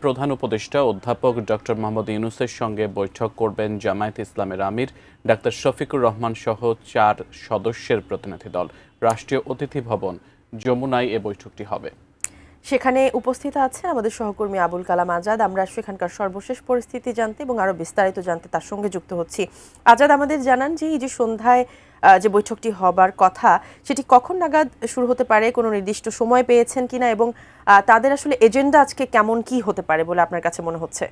প্রধান উপদেষ্টা অধ্যাপক ডক্টর মোহাম্মদ ইউনূসের সঙ্গে বৈঠক করবেন জামায়াতে ইসলামের আমির ডাক্তার শফিকুর রহমান সহ 4 সদস্যের প্রতিনিধি দল। রাষ্ট্রীয় অতিথি ভবন যমুনায় এ বৈঠকটি হবে। সেখানে উপস্থিত আছেন আমাদের সহকর্মী আবুল কালাম আজাদ। আমরা সেখানকার সর্বশেষ পরিস্থিতি জানতে এবং আরো বিস্তারিত জানতে তার সঙ্গে যুক্ত হচ্ছি। আজাদ, আমাদের জানান যে এই যে সন্ধ্যায় যে বৈঠকটি হবার কথা সেটি কখন নাগাদ শুরু হতে পারে, কোনো নির্দিষ্ট সময় পেয়েছেন কিনা, এবং তাদের আসলে এজেন্ডা আজকে কেমন কি হতে পারে বলে আপনার কাছে মনে হচ্ছে?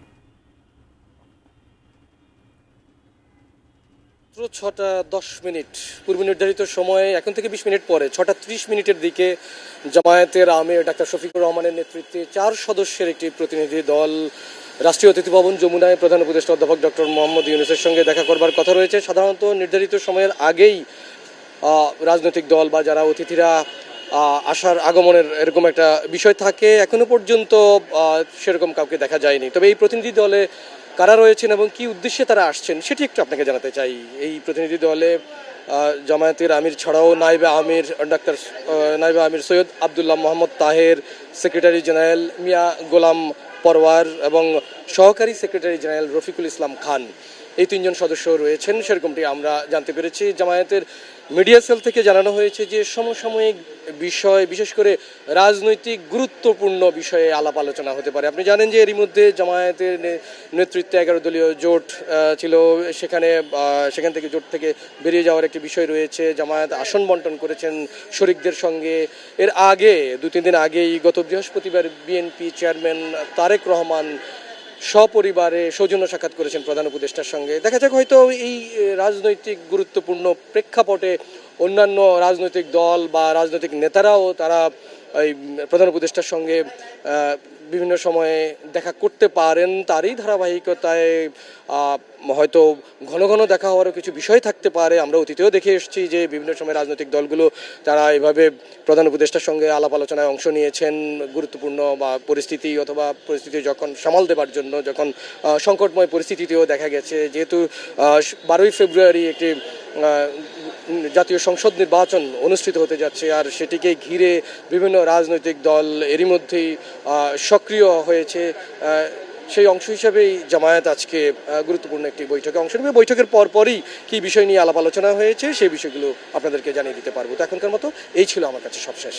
6:10 পূর্ব নির্ধারিত সময়ে এখন থেকে 20 মিনিট পরে 6:30 দিকে জামায়াতের আমির ডাক্তার শফিকুর রহমানের নেতৃত্বে 4 সদস্যের একটি প্রতিনিধি দল রাষ্ট্রীয় অতিথি ভবন যমুনায় প্রধান উপদেষ্টা অধ্যাপক ডক্টর মোহাম্মদ ইউনূসের সঙ্গে দেখা করবার কথা রয়েছে। সাধারণত নির্ধারিত সময়ের আগেই রাজনৈতিক দল বা যারা অতিথিরা আসার আগমনের এরকম একটা বিষয় থাকে। এখনো পর্যন্ত সেরকম কাউকে দেখা যায়নি। তবে এই প্রতিনিধি দলে কারা রয়েছেন এবং কি উদ্দেশ্যে তারা আসছেন সেটি একটু আপনাকে জানাতে চাই। এই প্রতিনিধি দলে জামায়াতের আমির ছাড়াও নায়েবে আমির সৈয়দ আবদুল্লাহ মোহাম্মদ তাহের, সেক্রেটারি জেনারেল মিয়া গোলাম পরওয়ার এবং সহকারী সেক্রেটারি জেনারেল রফিকুল ইসলাম খান, এই 3 জন সদস্য রয়েছেন সেরকমটি আমরা জানতে পেরেছি। জামায়াতের মিডিয়া সেল থেকে জানানো হয়েছে যে সমসাময়িক বিষয়, বিশেষ করে রাজনৈতিক গুরুত্বপূর্ণ বিষয়ে আলাপ আলোচনা হতে পারে। আপনি জানেন যে এরই মধ্যে জামায়াতের নেতৃত্বে 11 দলীয় জোট ছিল, সেখান থেকে জোট থেকে বেরিয়ে যাওয়ার একটি বিষয় রয়েছে। জামায়াত আসন বন্টন করেছেন শরিকদের সঙ্গে। এর আগে 2-3 দিন আগেই গত বৃহস্পতিবার বিএনপি চেয়ারম্যান তারেক রহমান সপরিবারে সৌজন্য সাক্ষাৎ করেছেন প্রধান উপদেষ্টার সঙ্গে। দেখা যাক হয়তো এই রাজনৈতিক গুরুত্বপূর্ণ প্রেক্ষাপটে অন্যান্য রাজনৈতিক দল বা রাজনৈতিক নেতারাও তারা এই প্রধান উপদেষ্টার সঙ্গে বিভিন্ন সময়ে দেখা করতে পারেন। তারই ধারাবাহিকতায় হয়তো ঘন ঘন দেখা হওয়ারও কিছু বিষয় থাকতে পারে। আমরা অতীতেও দেখে এসেছি যে বিভিন্ন সময় রাজনৈতিক দলগুলো তারা এভাবে প্রধান উপদেষ্টার সঙ্গে আলাপ আলোচনায় অংশ নিয়েছেন গুরুত্বপূর্ণ বা পরিস্থিতি যখন সামাল দেবার জন্য, যখন সংকটময় পরিস্থিতিতেও দেখা গেছে। যেহেতু 12ই ফেব্রুয়ারি একটি জাতীয় সংসদ নির্বাচন অনুষ্ঠিত হতে যাচ্ছে, আর সেটিকে ঘিরে বিভিন্ন রাজনৈতিক দল এরই মধ্যেই সক্রিয় হয়েছে। সেই অংশ হিসাবেই জামায়াত আজকে গুরুত্বপূর্ণ একটি বৈঠকে অংশ নেবে। বৈঠকের পরপরই কী বিষয় নিয়ে আলাপ আলোচনা হয়েছে সেই বিষয়গুলো আপনাদেরকে জানিয়ে দিতে পারবো। তো এখনকার মতো এই ছিল আমার কাছে সবশেষ।